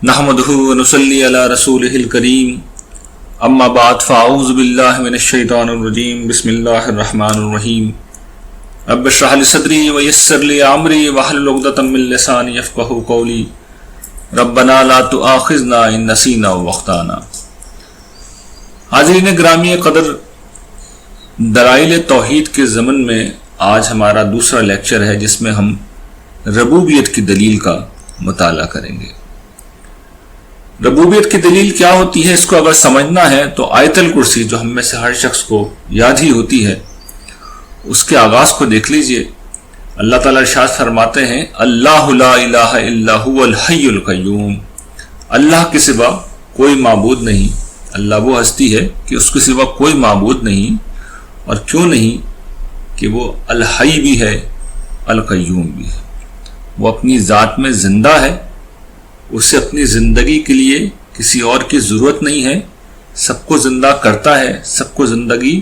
نحمدہ ونصلی علی رسولہ الکریم اما بعد فاعوذ باللہ من الشیطان الرجیم بسم اللہ الرحمن الرحیم رب اشرح لی صدری ویسر لی امری واحلل عقدۃ من لسانی یفقہوا قولی ربنا لا تؤاخذنا ان نسینا واخطانا۔ حاضرین گرامی قدر، دلائل توحید کے ضمن میں آج ہمارا دوسرا لیکچر ہے جس میں ہم ربوبیت کی دلیل کا مطالعہ کریں گے۔ ربوبیت کی دلیل کیا ہوتی ہے، اس کو اگر سمجھنا ہے تو آیت الکرسی جو ہم میں سے ہر شخص کو یاد ہی ہوتی ہے، اس کے آغاز کو دیکھ لیجئے۔ اللہ تعالیٰ ارشاد فرماتے ہیں اللہ لا الہ الا هو الحی القیوم، اللہ کے سوا کوئی معبود نہیں۔ اللہ وہ ہستی ہے کہ اس کے سوا کوئی معبود نہیں، اور کیوں نہیں کہ وہ الحی بھی ہے، القیوم بھی ہے۔ وہ اپنی ذات میں زندہ ہے، اسے اپنی زندگی کے لیے کسی اور کی ضرورت نہیں ہے، سب کو زندہ کرتا ہے، سب کو زندگی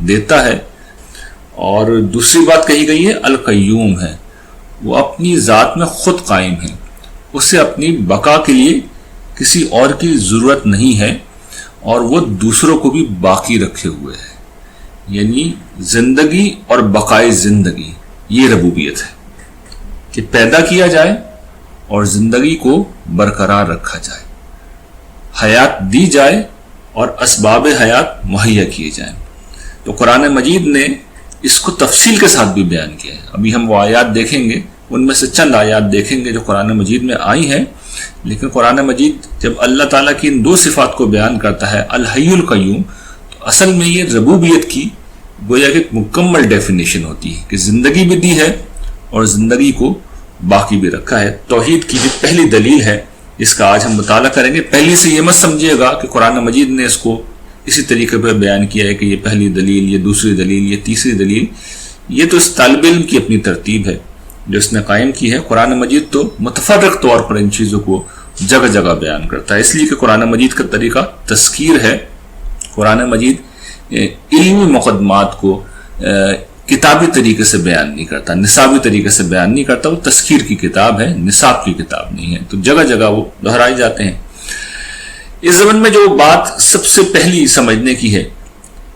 دیتا ہے۔ اور دوسری بات کہی گئی ہے القیوم ہے، وہ اپنی ذات میں خود قائم ہے، اسے اپنی بقا کے لیے کسی اور کی ضرورت نہیں ہے، اور وہ دوسروں کو بھی باقی رکھے ہوئے ہے، یعنی زندگی اور بقائے زندگی، یہ ربوبیت ہے کہ پیدا کیا جائے اور زندگی کو برقرار رکھا جائے، حیات دی جائے اور اسباب حیات مہیا کیے جائیں۔ تو قرآن مجید نے اس کو تفصیل کے ساتھ بھی بیان کیا ہے۔ ابھی ہم وہ آیات دیکھیں گے، ان میں سے چند آیات دیکھیں گے جو قرآن مجید میں آئی ہیں، لیکن قرآن مجید جب اللہ تعالیٰ کی ان دو صفات کو بیان کرتا ہے الحی القیوم، تو اصل میں یہ ربوبیت کی گویا کہ ایک مکمل ڈیفینیشن ہوتی ہے کہ زندگی بھی دی ہے اور زندگی کو باقی بھی رکھا ہے۔ توحید کی جو پہلی دلیل ہے جس کا آج ہم مطالعہ کریں گے، پہلی سے یہ مت سمجھیے گا کہ قرآن مجید نے اس کو اسی طریقے پر بیان کیا ہے کہ یہ پہلی دلیل، یہ دوسری دلیل، یہ تیسری دلیل۔ یہ تو اس طالب علم کی اپنی ترتیب ہے جو اس نے قائم کی ہے۔ قرآن مجید تو متفرق طور پر ان چیزوں کو جگہ جگہ بیان کرتا ہے، اس لیے کہ قرآن مجید کا طریقہ تذکیر ہے۔ قرآن مجید علمی مقدمات کو کتابی طریقے سے بیان نہیں کرتا، نصابی طریقے سے بیان نہیں کرتا، وہ تذکیر کی کتاب ہے، نصاب کی کتاب نہیں ہے، تو جگہ جگہ وہ دہرائے جاتے ہیں۔ اس زمن میں جو بات سب سے پہلی سمجھنے کی ہے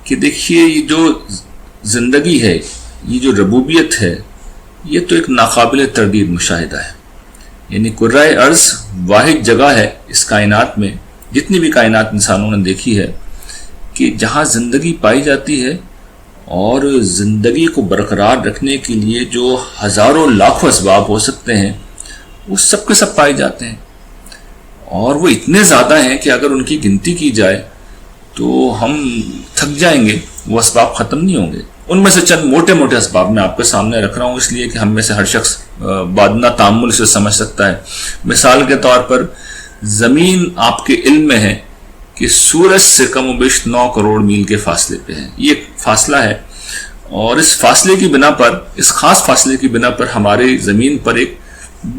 کہ دیکھیے یہ جو زندگی ہے، یہ جو ربوبیت ہے، یہ تو ایک ناقابل تردید مشاہدہ ہے، یعنی کرۂ ارض واحد جگہ ہے اس کائنات میں، جتنی بھی کائنات انسانوں نے دیکھی ہے، کہ جہاں زندگی پائی جاتی ہے، اور زندگی کو برقرار رکھنے کے لیے جو ہزاروں لاکھوں اسباب ہو سکتے ہیں وہ سب کے سب پائے جاتے ہیں، اور وہ اتنے زیادہ ہیں کہ اگر ان کی گنتی کی جائے تو ہم تھک جائیں گے، وہ اسباب ختم نہیں ہوں گے۔ ان میں سے چند موٹے موٹے اسباب میں آپ کے سامنے رکھ رہا ہوں، اس لیے کہ ہم میں سے ہر شخص بادنا تعامل سے سمجھ سکتا ہے۔ مثال کے طور پر زمین آپ کے علم میں ہے کہ سورج سے کم و بیش 9 کروڑ میل کے فاصلے پہ ہے، یہ ایک فاصلہ ہے، اور اس فاصلے کی بنا پر، اس خاص فاصلے کی بنا پر ہماری زمین پر ایک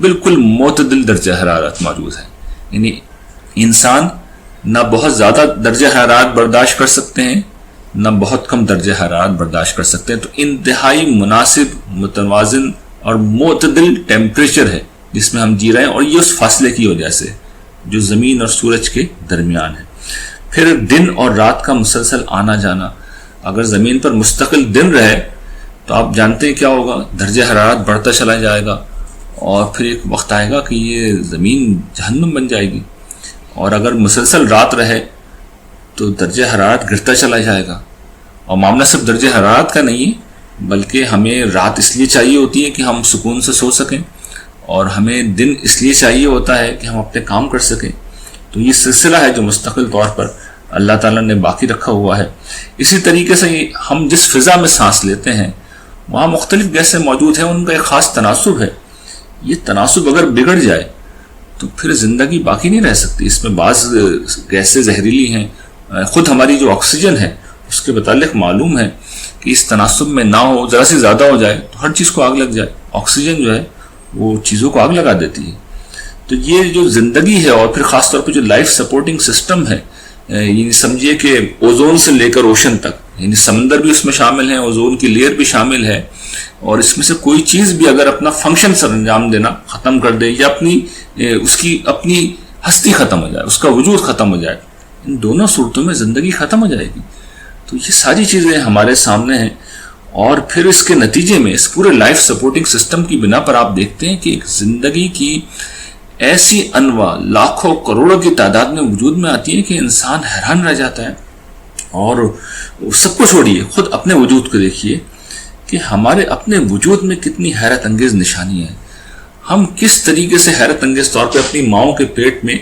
بالکل معتدل درجہ حرارت موجود ہے، یعنی انسان نہ بہت زیادہ درجہ حرارت برداشت کر سکتے ہیں، نہ بہت کم درجہ حرارت برداشت کر سکتے ہیں، تو انتہائی مناسب، متوازن اور معتدل ٹیمپریچر ہے جس میں ہم جی رہے ہیں، اور یہ اس فاصلے کی وجہ سے جو زمین اور سورج کے درمیان ہے۔ پھر دن اور رات کا مسلسل آنا جانا، اگر زمین پر مستقل دن رہے تو آپ جانتے ہیں کیا ہوگا، درجہ حرارت بڑھتا چلا جائے گا، اور پھر ایک وقت آئے گا کہ یہ زمین جہنم بن جائے گی، اور اگر مسلسل رات رہے تو درجہ حرارت گرتا چلا جائے گا۔ اور معاملہ صرف درجہ حرارت کا نہیں ہے، بلکہ ہمیں رات اس لیے چاہیے ہوتی ہے کہ ہم سکون سے سو سکیں، اور ہمیں دن اس لیے چاہیے ہوتا ہے کہ ہم اپنے کام کر سکیں۔ تو یہ سلسلہ ہے جو مستقل طور پر اللہ تعالیٰ نے باقی رکھا ہوا ہے۔ اسی طریقے سے ہم جس فضا میں سانس لیتے ہیں وہاں مختلف گیسیں موجود ہیں، ان کا ایک خاص تناسب ہے۔ یہ تناسب اگر بگڑ جائے تو پھر زندگی باقی نہیں رہ سکتی۔ اس میں بعض گیسیں زہریلی ہیں، خود ہماری جو آکسیجن ہے اس کے متعلق معلوم ہے کہ اس تناسب میں نہ ہو، ذرا سی زیادہ ہو جائے تو ہر چیز کو آگ لگ جائے۔ آکسیجن جو ہے وہ چیزوں کو آگ لگا دیتی ہے۔ تو یہ جو زندگی ہے، اور پھر خاص طور پہ جو لائف سپورٹنگ سسٹم ہے، یعنی سمجھیے کہ اوزون سے لے کر اوشن تک، یعنی سمندر بھی اس میں شامل ہیں، اوزون کی لیئر بھی شامل ہے، اور اس میں سے کوئی چیز بھی اگر اپنا فنکشن سر انجام دینا ختم کر دے یا اس کی اپنی ہستی ختم ہو جائے، اس کا وجود ختم ہو جائے، ان دونوں صورتوں میں زندگی ختم ہو جائے گی۔ تو یہ ساری چیزیں ہمارے سامنے ہیں، اور پھر اس کے نتیجے میں اس پورے لائف سپورٹنگ سسٹم کی بنا پر آپ دیکھتے ہیں کہ ایک زندگی کی ایسی انواع لاکھوں کروڑوں کی تعداد میں وجود میں آتی ہے کہ انسان حیران رہ جاتا ہے۔ اور سب کو چھوڑیے، خود اپنے وجود کو دیکھیے کہ ہمارے اپنے وجود میں کتنی حیرت انگیز نشانی ہے۔ ہم کس طریقے سے حیرت انگیز طور پہ اپنی ماؤں کے پیٹ میں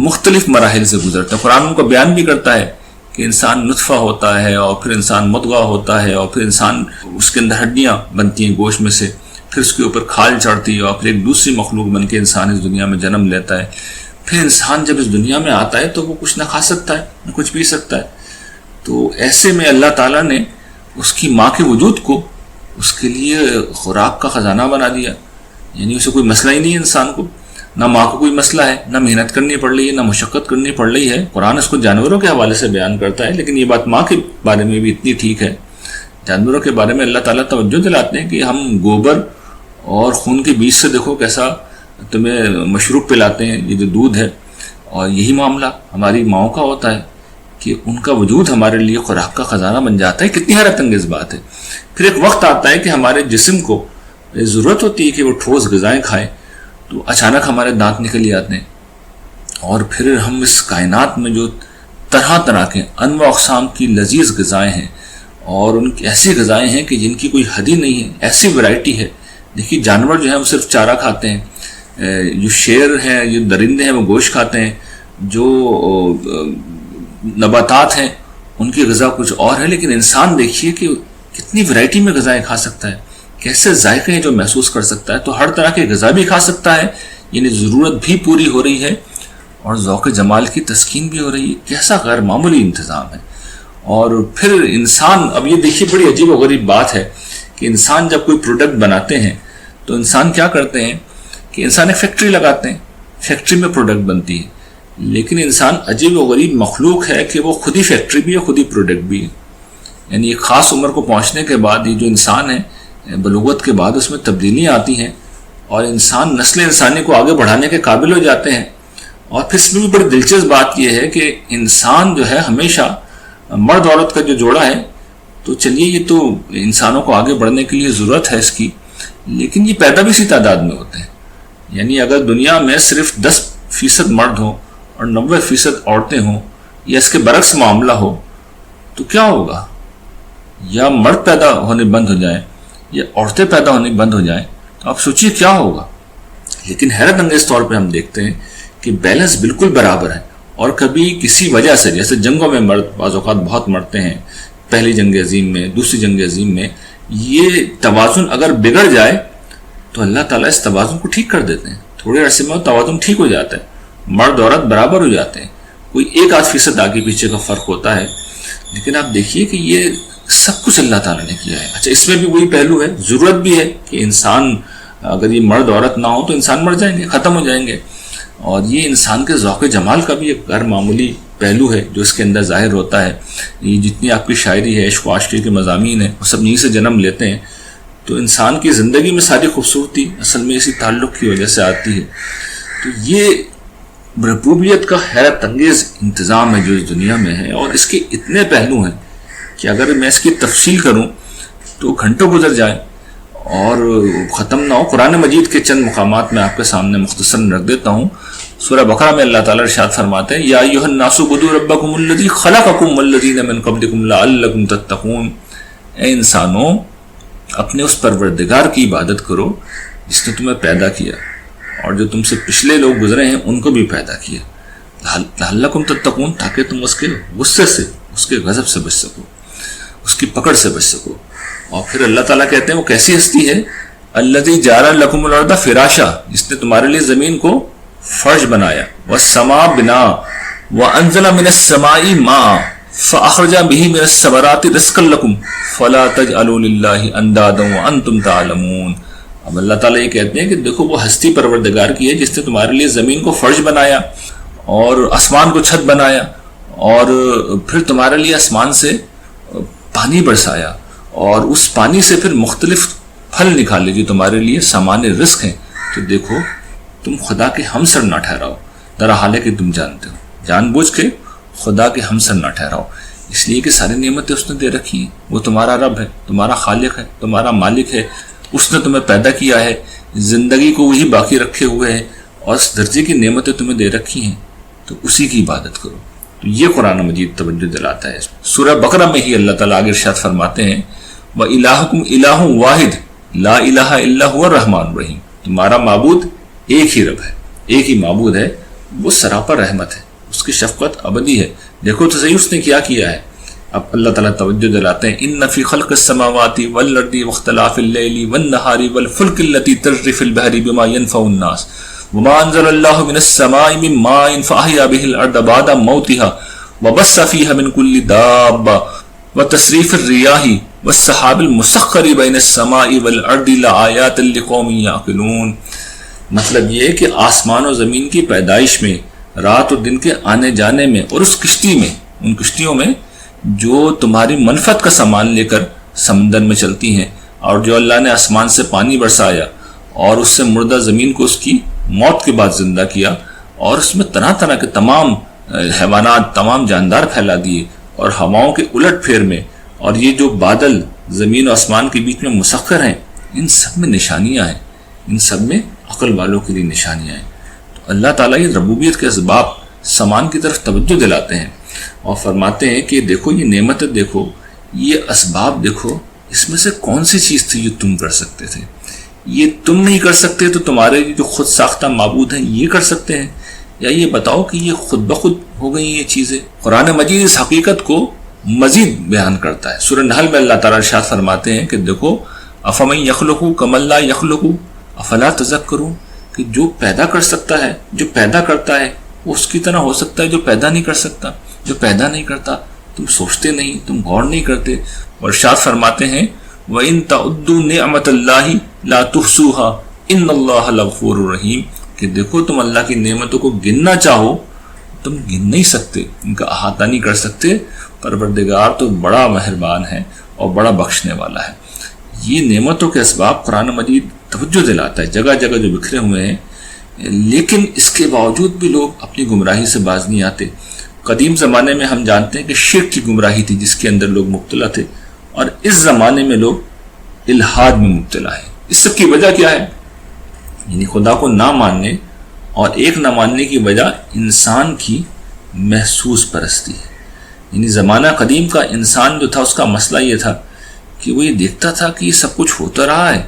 مختلف مراحل سے گزرتے ہیں۔ قرآن ان کا بیان بھی کرتا ہے کہ انسان نطفہ ہوتا ہے، اور پھر انسان مضغہ ہوتا ہے، اور پھر انسان اس کے اندر ہڈیاں بنتی ہیں گوشت میں سے، پھر اس کے اوپر کھال چڑھتی ہے، اور پھر ایک دوسری مخلوق بن کے انسان اس دنیا میں جنم لیتا ہے۔ پھر انسان جب اس دنیا میں آتا ہے تو وہ کچھ نہ کھا سکتا ہے، نہ کچھ پی سکتا ہے۔ تو ایسے میں اللہ تعالیٰ نے اس کی ماں کے وجود کو اس کے لیے خوراک کا خزانہ بنا دیا، یعنی اسے کوئی مسئلہ ہی نہیں ہے انسان کو، نہ ماں کو کوئی مسئلہ ہے، نہ محنت کرنی پڑ رہی ہے، نہ مشقت کرنی پڑ رہی ہے۔ قرآن اس کو جانوروں کے حوالے سے بیان کرتا ہے، لیکن یہ بات ماں کے بارے میں بھی اتنی ٹھیک ہے۔ جانوروں کے بارے میں اللہ تعالیٰ توجہ دلاتے ہیں کہ ہم گوبر اور خون کے بیچ سے دیکھو کیسا تمہیں مشروب پلاتے ہیں، یہ جو دودھ ہے، اور یہی معاملہ ہماری ماؤں کا ہوتا ہے کہ ان کا وجود ہمارے لیے خوراک کا خزانہ بن جاتا ہے۔ کتنی حیرت انگیز بات ہے۔ پھر ایک وقت آتا ہے کہ ہمارے جسم کو ضرورت ہوتی ہے کہ وہ ٹھوس غذائیں کھائیں، تو اچانک ہمارے دانت نکل جاتے ہیں، اور پھر ہم اس کائنات میں جو طرح طرح کے انواع اقسام کی لذیذ غذائیں ہیں، اور ان کی ایسی غذائیں ہیں کہ جن کی کوئی حد ہی نہیں ہے، ایسی ورائٹی ہے۔ دیکھیے جانور جو ہیں وہ صرف چارہ کھاتے ہیں، جو شیر ہیں، جو درندے ہیں وہ گوشت کھاتے ہیں، جو نباتات ہیں ان کی غذا کچھ اور ہے، لیکن انسان دیکھیے کہ کتنی ورائٹی میں غذائیں کھا سکتا ہے، کیسے ذائقے ہیں جو محسوس کر سکتا ہے۔ تو ہر طرح کی غذا بھی کھا سکتا ہے، یعنی ضرورت بھی پوری ہو رہی ہے، اور ذوق جمال کی تسکین بھی ہو رہی ہے۔ کیسا غیر معمولی انتظام ہے۔ اور پھر انسان، اب یہ دیکھیے بڑی عجیب و غریب بات ہے کہ انسان جب کوئی پروڈکٹ بناتے ہیں تو انسان کیا کرتے ہیں کہ انسان ایک فیکٹری لگاتے ہیں، فیکٹری میں پروڈکٹ بنتی ہے، لیکن انسان عجیب و غریب مخلوق ہے کہ وہ خود ہی فیکٹری بھی ہے، خود ہی پروڈکٹ بھی ہے۔ یعنی ایک خاص عمر کو پہنچنے کے بعد یہ جو انسان ہے، بلوغت کے بعد اس میں تبدیلیاں آتی ہیں، اور انسان نسل انسانی کو آگے بڑھانے کے قابل ہو جاتے ہیں۔ اور پھر اس میں بھی بڑی دلچسپ بات یہ ہے کہ انسان جو ہے ہمیشہ مرد عورت کا جو جوڑا ہے، تو چلیے یہ تو انسانوں کو آگے بڑھنے کے لیے ضرورت ہے اس کی، لیکن یہ پیدا بھی اسی تعداد میں ہوتے ہیں۔ یعنی اگر دنیا میں صرف 10% مرد ہوں اور 90% عورتیں ہوں، یا اس کے برعکس معاملہ ہو، تو کیا ہوگا؟ یا مرد پیدا ہونے بند ہو جائیں یا عورتیں پیدا ہونے بند ہو جائیں، تو آپ سوچیے کیا ہوگا۔ لیکن حیرت انگیز طور پہ ہم دیکھتے ہیں کہ بیلنس بالکل برابر ہے، اور کبھی کسی وجہ سے، جیسے جنگوں میں مرد بعض اوقات بہت مرتے ہیں، پہلی جنگ عظیم میں، دوسری جنگ عظیم میں، یہ توازن اگر بگڑ جائے تو اللہ تعالیٰ اس توازن کو ٹھیک کر دیتے ہیں۔ تھوڑے عرصے میں توازن ٹھیک ہو جاتا ہے، مرد عورت برابر ہو جاتے ہیں، کوئی 1-8% آگے پیچھے کا فرق ہوتا ہے۔ لیکن آپ دیکھیے کہ یہ سب کچھ اللہ تعالیٰ نے کیا ہے۔ اچھا، اس میں بھی وہی پہلو ہے، ضرورت بھی ہے کہ انسان، اگر یہ مرد عورت نہ ہو تو انسان مر جائیں گے، ختم ہو جائیں گے۔ اور یہ انسان کے ذوق جمال کا بھی ایک غیر معمولی پہلو ہے جو اس کے اندر ظاہر ہوتا ہے۔ یہ جتنی آپ کی شاعری ہے، عشق و عاشقی کے مضامین ہیں، وہ سب یہیں سے جنم لیتے ہیں۔ تو انسان کی زندگی میں ساری خوبصورتی اصل میں اسی تعلق کی وجہ سے آتی ہے۔ تو یہ ربوبیت کا حیرت انگیز انتظام ہے جو اس دنیا میں ہے، اور اس کے اتنے پہلو ہیں کہ اگر میں اس کی تفصیل کروں تو گھنٹوں گزر جائیں اور ختم نہ ہو۔ قرآن مجید کے چند مقامات میں آپ کے سامنے مختصر رکھ دیتا ہوں۔ سورہ بقرہ میں اللہ تعالیٰ ارشاد فرماتے ہیں، یا ایھا الناس اعبدوا ربکم الذی خلقکم والذین من قبلکم لعلکم تتقون۔ اے انسانوں، اپنے اس پروردگار کی عبادت کرو جس نے تمہیں پیدا کیا، اور جو تم سے پچھلے لوگ گزرے ہیں ان کو بھی پیدا کیا، لعلکم تتقون، تاکہ تم اس کے غصے سے، اس کے غضب سے بچ سکو، اس کی پکڑ سے بچ سکو۔ اور پھر اللہ تعالیٰ کہتے ہیں وہ کیسی ہستی ہے، الذی جعل لکم الارض فراشا، جس نے تمہارے لیے زمین کو فرش بنایا، والسماء بناء، وانزل من السماء ماء فاخرج به من الثمرات رزقا لکم فلا تجعلوا للہ اندادا وانتم تعلمون۔ اب اللہ تعالیٰ یہ کہتے ہیں کہ دیکھو وہ ہستی پروردگار کی ہے جس نے تمہارے لیے زمین کو فرش بنایا اور آسمان کو چھت بنایا، اور پھر تمہارے لیے آسمان سے پانی برسایا، اور اس پانی سے پھر مختلف پھل نکالے جو تمہارے لیے سامان رزق ہیں۔ تو دیکھو تم خدا کے ہمسر نہ ٹھہراؤ، در حال ہے کہ تم جانتے ہو. جان بوجھ کے خدا کے ہمسر نہ ٹھہراؤ، اس لیے کہ ساری نعمتیں اس نے دے رکھی ہیں. وہ تمہارا رب ہے، تمہارا خالق ہے، تمہارا مالک ہے. اس نے تمہیں پیدا کیا ہے، زندگی کو وہی باقی رکھے ہوئے ہے، اور اس درجے کی نعمتیں تمہیں دے رکھی ہیں، تو اسی کی عبادت کرو. تو یہ قرآن مجید توجہ دلاتا ہے. سورہ بقرہ میں ہی اللہ تعالیٰ آگے ارشاد فرماتے ہیں وَإِلَٰهُكُمْ إِلَٰهٌ وَاحِدٌ لَا إِلَٰهَ إِلَّا هُوَ الرَّحْمَٰنُ الرَّحِيمُ. تمہارا معبود ایک ہی رب ہے، ایک ہی معبود ہے، وہ سراپا رحمت ہے، اس کی شفقت ابدی ہے. دیکھو تو صحیح اس نے کیا کیا ہے. اب اللہ تعالیٰ توجہ دلاتے ہیں إِنَّ فِي خَلْقِ السَّمَاوَاتِ وَالْأَرْضِ وَاخْتِلَافِ اللَّيْلِ وَالنَّهَارِ وَالْفُلْكِ الَّتِي تَجْرِي فِي الْبَحْرِ بِمَا يَنْفَعُ النَّاسَ وَمَا أَنزَلَ اللَّهُ مِنَ السَّمَاءِ مِن مَّاءٍ فَأَحْيَا بِهِ الْأَرْضَ بَعْدَ مَوْتِهَا وَبَثَّ فِيهَا مِن كُلِّ دَابَّةٍ وَتَصْرِيفِ الرِّيَاحِ وَالسَّحَابِ الْمُسَخَّرِ بَيْنَ السَّمَاءِ وَالْأَرْضِ لَآيَاتٍ لِقَوْمٍ يَعْقِلُونَ. مطلب یہ ہے کہ آسمان و زمین کی پیدائش میں، رات و دن کے آنے جانے میں، اور اس کشتی میں، ان کشتیوں میں جو تمہاری منفعت کا سامان لے کر سمندر میں چلتی ہیں، اور جو اللہ نے آسمان سے پانی برسایا اور اس سے مردہ زمین کو اس کی موت کے بعد زندہ کیا، اور اس میں طرح طرح کے تمام حیوانات، تمام جاندار پھیلا دیے، اور ہواؤں کے الٹ پھیر میں، اور یہ جو بادل زمین و آسمان کے بیچ میں مسخر ہیں، ان سب میں نشانیاں ہیں، ان سب میں عقل والوں کے لیے نشانیاں ہیں. تو اللہ تعالیٰ یہ ربوبیت کے اسباب سامان کی طرف توجہ دلاتے ہیں اور فرماتے ہیں کہ دیکھو یہ نعمتیں دیکھو، یہ اسباب دیکھو، اس میں سے کون سی چیز تھی جو تم کر سکتے تھے. یہ تم نہیں کر سکتے تو تمہارے جو خود ساختہ معبود ہیں یہ کر سکتے ہیں؟ یا یہ بتاؤ کہ یہ خود بخود ہو گئی یہ چیزیں. قرآن مجید اس حقیقت کو مزید بیان کرتا ہے. سورہ نحل میں اللہ تعالیٰ ارشاد فرماتے ہیں کہ دیکھو افمن یخلق کمن لا یخلق افلا تذکرون، کہ جو پیدا کر سکتا ہے، جو پیدا کرتا ہے، وہ اس کی طرح ہو سکتا ہے جو پیدا نہیں کر سکتا. جو پیدا نہیں کرتا تم سوچتے نہیں، تم غور نہیں کرتے. اور ارشاد فرماتے ہیں وَإِن تَعُدُّوا نِعْمَةَ اللَّهِ لَا تُحْصُوهَا إِنَّ اللَّهَ لَغَفُورٌ رَحِيمٌ، کہ دیکھو تم اللہ کی نعمتوں کو گننا چاہو تم گن نہیں سکتے، ان کا احاطہ نہیں کر سکتے. پروردگار تو بڑا مہربان ہے اور بڑا بخشنے والا ہے. یہ نعمتوں کے اسباب قرآن مجید توجہ دلاتا ہے، جگہ جگہ جو بکھرے ہوئے ہیں، لیکن اس کے باوجود بھی لوگ اپنی گمراہی سے باز نہیں آتے. قدیم زمانے میں ہم جانتے ہیں کہ شرک کی گمراہی تھی جس کے اندر لوگ مبتلا تھے، اور اس زمانے میں لوگ الحاد میں مبتلا ہیں. اس سب کی وجہ کیا ہے؟ یعنی خدا کو نہ ماننے، اور ایک نہ ماننے کی وجہ انسان کی محسوس پرستی ہے. یعنی زمانہ قدیم کا انسان جو تھا اس کا مسئلہ یہ تھا کہ وہ یہ دیکھتا تھا کہ یہ سب کچھ ہوتا رہا ہے،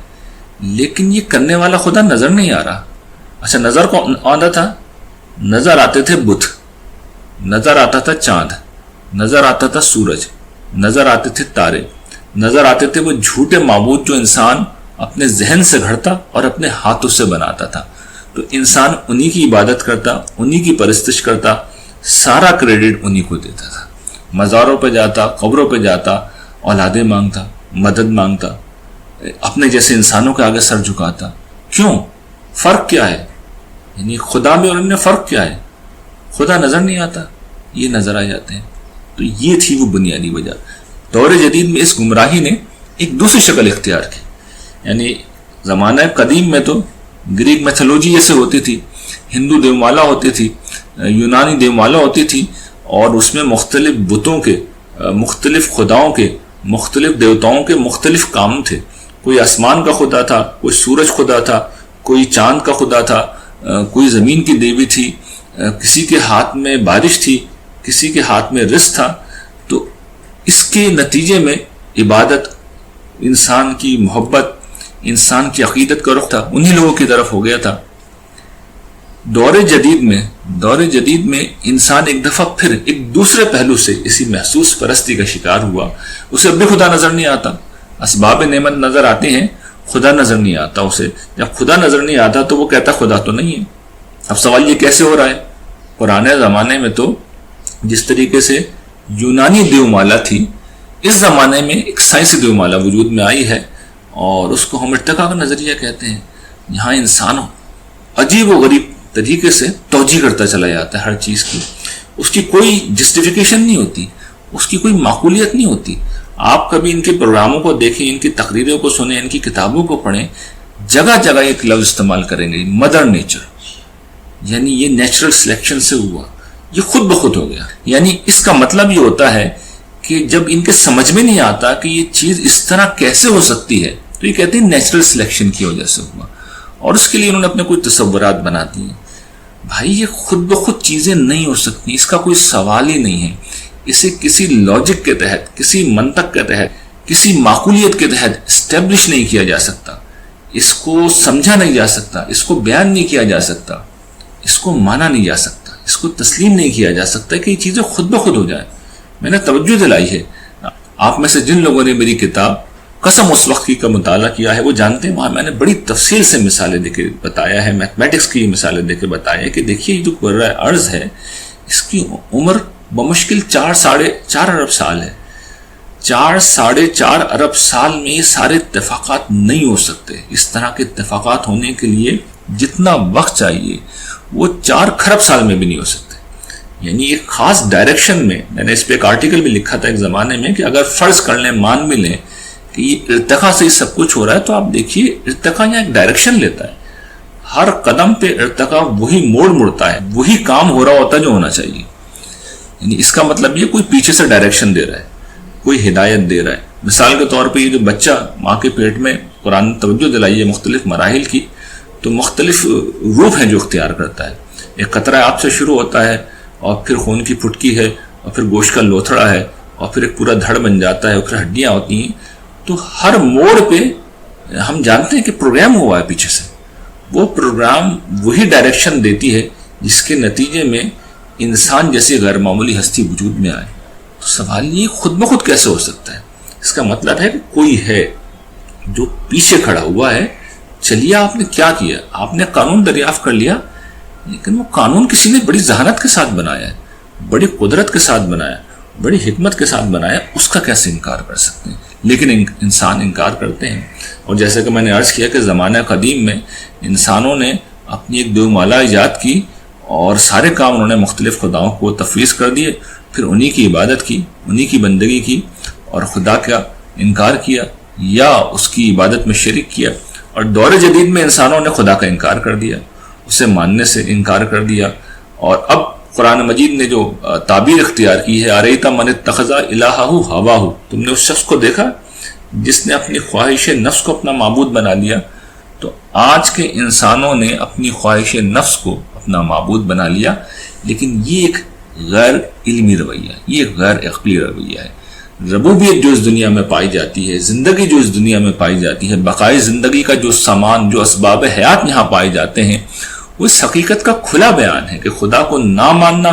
لیکن یہ کرنے والا خدا نظر نہیں آ رہا. اچھا نظر کو آتا تھا، نظر آتے تھے بت، نظر آتا تھا چاند، نظر آتا تھا سورج، نظر آتے تھے تارے، نظر آتے تھے وہ جھوٹے معبود جو انسان اپنے ذہن سے گھڑتا اور اپنے ہاتھوں سے بناتا تھا. تو انسان انہی کی عبادت کرتا، انہی کی پرستش کرتا، سارا کریڈٹ انہی کو دیتا تھا. مزاروں پہ جاتا، قبروں پہ جاتا، اولادیں مانگتا، مدد مانگتا، اپنے جیسے انسانوں کے آگے سر جھکاتا. کیوں؟ فرق کیا ہے؟ یعنی خدا میں اور ان میں فرق کیا ہے؟ خدا نظر نہیں آتا، یہ نظر آ جاتے ہیں. تو یہ تھی وہ بنیادی وجہ. دور جدید میں اس گمراہی نے ایک دوسری شکل اختیار کی. یعنی زمانہ قدیم میں تو گریک میتھولوجی جیسے ہوتی تھی، ہندو دیومالا ہوتی تھی، یونانی دیومالا ہوتی تھی، اور اس میں مختلف بتوں کے، مختلف خداؤں کے، مختلف دیوتاؤں کے مختلف کام تھے. کوئی آسمان کا خدا تھا، کوئی سورج خدا تھا، کوئی چاند کا خدا تھا، کوئی زمین کی دیوی تھی، کسی کے ہاتھ میں بارش تھی، کسی کے ہاتھ میں رزق تھا. تو اس کے نتیجے میں عبادت، انسان کی محبت، انسان کی عقیدت کا رخ تھا انہی لوگوں کی طرف ہو گیا تھا. دور جدید میں انسان ایک دفعہ پھر ایک دوسرے پہلو سے اسی محسوس پرستی کا شکار ہوا. اسے اب بھی خدا نظر نہیں آتا. اسباب نعمت نظر آتے ہیں، خدا نظر نہیں آتا اسے. جب خدا نظر نہیں آتا تو وہ کہتا خدا تو نہیں ہے. اب سوال یہ کیسے ہو رہا ہے؟ پرانے زمانے میں تو جس طریقے سے یونانی دیومالا تھی، اس زمانے میں ایک سائنسی دیومالا وجود میں آئی ہے، اور اس کو ہم ارتقاء کا نظریہ کہتے ہیں. یہاں انسان عجیب و غریب طریقے سے توجیہ کرتا چلا جاتا ہے ہر چیز کی. اس کی کوئی جسٹیفیکیشن نہیں ہوتی، اس کی کوئی معقولیت نہیں ہوتی. آپ کبھی ان کے پروگراموں کو دیکھیں، ان کی تقریروں کو سنیں، ان کی کتابوں کو پڑھیں، جگہ جگہ ایک لفظ استعمال کریں گے، مدر نیچر. یعنی یہ نیچرل سلیکشن سے ہوا، یہ خود بخود ہو گیا. یعنی اس کا مطلب یہ ہوتا ہے کہ جب ان کے سمجھ میں نہیں آتا کہ یہ چیز اس طرح کیسے ہو سکتی ہے تو یہ کہتے ہیں نیچرل سلیکشن کی وجہ سے ہوا، اور اس کے لیے انہوں نے اپنے کوئی تصورات بنا دیے. بھائی یہ خود بخود چیزیں نہیں ہو سکتی، اس کا کوئی سوال ہی نہیں ہے. اسے کسی لاجک کے تحت، کسی منطق کے تحت، کسی معقولیت کے تحت اسٹیبلش نہیں کیا جا سکتا، اس کو سمجھا نہیں جا سکتا، اس کو بیان نہیں کیا جا سکتا، اس کو مانا نہیں جا سکتا، اس کو تسلیم نہیں کیا جا سکتا کہ یہ چیزیں خود بخود ہو جائیں. میں نے توجہ دلائی ہے، آپ میں سے جن لوگوں نے میری کتاب قسم اس وقت کی کا مطالعہ کیا ہے وہ جانتے ہیں وہاں میں نے بڑی تفصیل سے مثالیں دے کے بتایا ہے، میتھمیٹکس کی مثالیں دے کے بتایا ہے کہ دیکھیے یہ جو کرۂ ارض ہے اس کی عمر بمشکل 4.5 ارب سال ہے. 4.5 ارب سال میں یہ سارے اتفاقات نہیں ہو سکتے. اس طرح کے اتفاقات ہونے کے لیے جتنا وقت چاہیے وہ 4 کھرب سال میں بھی نہیں ہو سکتے. یعنی ایک خاص ڈائریکشن میں نے اس پہ ایک آرٹیکل بھی لکھا تھا ایک زمانے میں کہ اگر فرض کر لیں، مان بھی لیں کہ یہ ارتقا سے سب کچھ ہو رہا ہے تو آپ دیکھیے ارتقا یہاں ایک ڈائریکشن لیتا ہے. ہر قدم پہ ارتقا وہی موڑ مڑتا ہے، وہی کام ہو رہا ہوتا ہے جو ہونا چاہیے. یعنی اس کا مطلب یہ کوئی پیچھے سے ڈائریکشن دے رہا ہے، کوئی ہدایت دے رہا ہے. مثال کے طور پہ یہ جو بچہ ماں کے پیٹ میں، قرآن توجہ دلائی ہے مختلف مراحل کی، تو مختلف روپ ہیں جو اختیار کرتا ہے. ایک قطرہ آپ سے شروع ہوتا ہے، اور پھر خون کی پھٹکی ہے، اور پھر گوشت کا لوتھڑا ہے، اور پھر ایک پورا دھڑ بن جاتا ہے، اور پھر ہڈیاں ہوتی ہیں. تو ہر موڑ پہ ہم جانتے ہیں کہ پروگرام ہوا ہے پیچھے سے. وہ پروگرام وہی ڈائریکشن دیتی ہے جس کے نتیجے میں انسان جیسی غیر معمولی ہستی وجود میں آئے. تو سوال یہ خود بخود کیسے ہو سکتا ہے؟ اس کا مطلب ہے کہ کوئی ہے جو پیچھے کھڑا ہوا ہے. چلیے آپ نے کیا کیا، آپ نے قانون دریافت کر لیا، لیکن وہ قانون کسی نے بڑی ذہانت کے ساتھ بنایا ہے، بڑی قدرت کے ساتھ بنایا، بڑی حکمت کے ساتھ بنایا. اس کا کیسے انکار کر سکتے ہیں؟ لیکن انسان انکار کرتے ہیں. اور جیسے کہ میں نے عرض کیا کہ زمانہ قدیم میں انسانوں نے اپنی ایک دیومالا ایجاد کی اور سارے کام انہوں نے مختلف خداؤں کو تفویض کر دیے، پھر انہی کی عبادت کی، انہی کی بندگی کی، اور خدا کا انکار کیا یا اس کی عبادت میں شریک کیا. اور دور جدید میں انسانوں نے خدا کا انکار کر دیا، اسے ماننے سے انکار کر دیا. اور اب قرآن مجید نے جو تعبیر اختیار کی ہے، اَرَأَيْتَ مَنِ اتَّخَذَ إِلَٰهَهُ هَوَاهُ، تم نے اس شخص کو دیکھا جس نے اپنی خواہش نفس کو اپنا معبود بنا لیا. تو آج کے انسانوں نے اپنی خواہش نفس کو اپنا معبود بنا لیا، لیکن یہ ایک غیر علمی رویہ ہے، یہ ایک غیر عقلی رویہ ہے. ربوبیت جو اس دنیا میں پائی جاتی ہے، زندگی جو اس دنیا میں پائی جاتی ہے، بقائے زندگی کا جو سامان، جو اسباب حیات یہاں پائے جاتے ہیں، وہ اس حقیقت کا کھلا بیان ہے کہ خدا کو نہ ماننا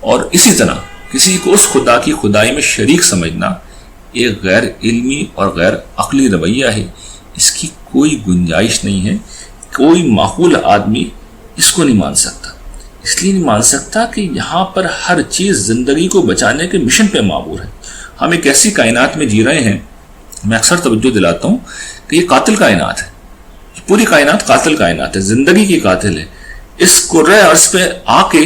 اور اسی طرح کسی کو اس خدا کی خدائی میں شریک سمجھنا ایک غیر علمی اور غیر عقلی رویہ ہے. اس کی کوئی گنجائش نہیں ہے، کوئی معقول آدمی اس کو نہیں مان سکتا. اس لیے نہیں مان سکتا کہ یہاں پر ہر چیز زندگی کو بچانے کے مشن پہ معمور ہے. ہم ایک ایسی کائنات میں جی رہے ہیں، میں اکثر توجہ دلاتا ہوں کہ یہ قاتل کائنات ہے، پوری کائنات قاتل کائنات ہے، زندگی کی قاتل ہے. اس کرۂ ارض پہ آ کے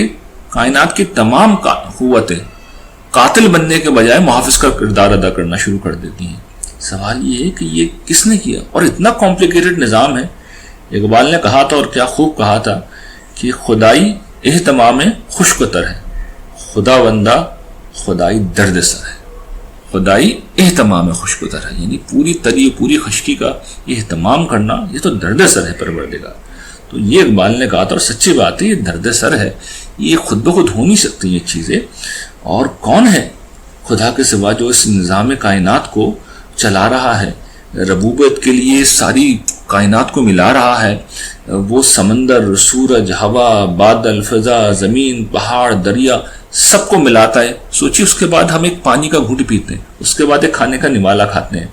کائنات کی تمام قوتیں قاتل بننے کے بجائے محافظ کا کردار ادا کرنا شروع کر دیتی ہیں. سوال یہ ہے کہ یہ کس نے کیا؟ اور اتنا کمپلیکیٹڈ نظام ہے. اقبال نے کہا تھا، اور کیا خوب کہا تھا، کہ خدائی اہتمام خشک تر ہے، خدا بندہ خدائی درد سر ہے. خدائی اہتمام خشک تر ہے، یعنی پوری تری پوری خشکی کا اہتمام کرنا یہ تو درد سر ہے پروردگار. تو یہ اقبال نے کہا تھا، اور سچی بات ہے، یہ درد سر ہے، یہ خود بخود ہو نہیں سکتی یہ چیزیں. اور کون ہے خدا کے سوا جو اس نظام کائنات کو چلا رہا ہے، ربوبیت کے لیے ساری کائنات کو ملا رہا ہے؟ وہ سمندر، سورج، ہوا، بادل، فضا، زمین، پہاڑ، دریا، سب کو ملاتا ہے. سوچیے اس کے بعد ہم ایک پانی کا گھونٹ پیتے ہیں، اس کے بعد ایک کھانے کا نوالا کھاتے ہیں،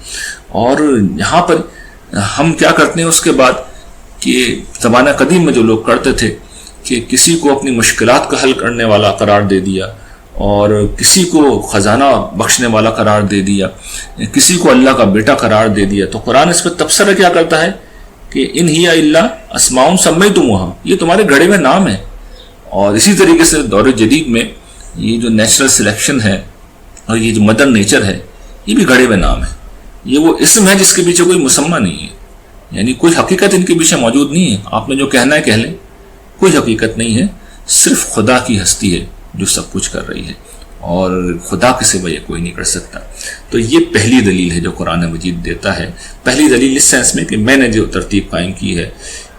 اور یہاں پر ہم کیا کرتے ہیں اس کے بعد کہ زمانہ قدیم میں جو لوگ کرتے تھے کہ کسی کو اپنی مشکلات کا حل کرنے والا قرار دے دیا، اور کسی کو خزانہ بخشنے والا قرار دے دیا، کسی کو اللہ کا بیٹا قرار دے دیا. تو قرآن اس پہ تبصرہ کیا کرتا ہے کہ ان ہی الا اسماء سمیتموہا، یہ تمہارے گھڑے میں نام ہے. اور اسی طریقے سے دور جدید میں یہ جو نیچرل سلیکشن ہے اور یہ جو مدر نیچر ہے، یہ بھی گھڑے میں نام ہے. یہ وہ اسم ہے جس کے پیچھے کوئی مسمہ نہیں ہے، یعنی کوئی حقیقت ان کے پیچھے موجود نہیں ہے. آپ نے جو کہنا ہے کہہ لیں، کوئی حقیقت نہیں ہے، صرف خدا کی ہستی ہے جو سب کچھ کر رہی ہے، اور خدا کے سوا یہ کوئی نہیں کر سکتا۔ تو یہ پہلی دلیل ہے جو قرآن مجید دیتا ہے۔ پہلی دلیل اس سینس میں کہ میں نے جو ترتیب قائم کی ہے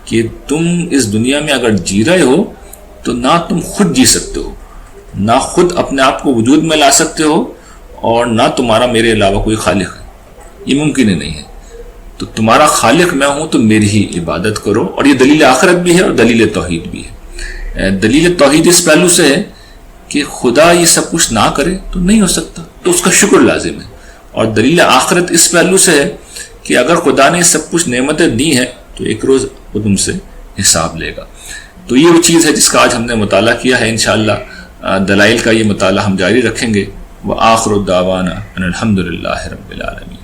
کہ تم اس دنیا میں اگر جی رہے ہو تو نہ تم خود جی سکتے ہو، نہ خود اپنے آپ کو وجود میں لا سکتے ہو، اور نہ تمہارا میرے علاوہ کوئی خالق ہے، یہ ممکن ہی نہیں ہے۔ تو تمہارا خالق میں ہوں تو میری ہی عبادت کرو، اور یہ دلیل آخرت بھی ہے اور دلیل توحید بھی ہے۔ دلیل توحید اس پہلو سے ہے کہ خدا یہ سب کچھ نہ کرے تو نہیں ہو سکتا، تو اس کا شکر لازم ہے، اور دلیل آخرت اس پہلو سے ہے کہ اگر خدا نے سب کچھ نعمتیں دی ہیں تو ایک روز وہ تم سے حساب لے گا۔ تو یہ وہ چیز ہے جس کا آج ہم نے مطالعہ کیا ہے۔ انشاءاللہ دلائل کا یہ مطالعہ ہم جاری رکھیں گے۔ وآخر الدعوانا ان الحمد للہ رب العالمین۔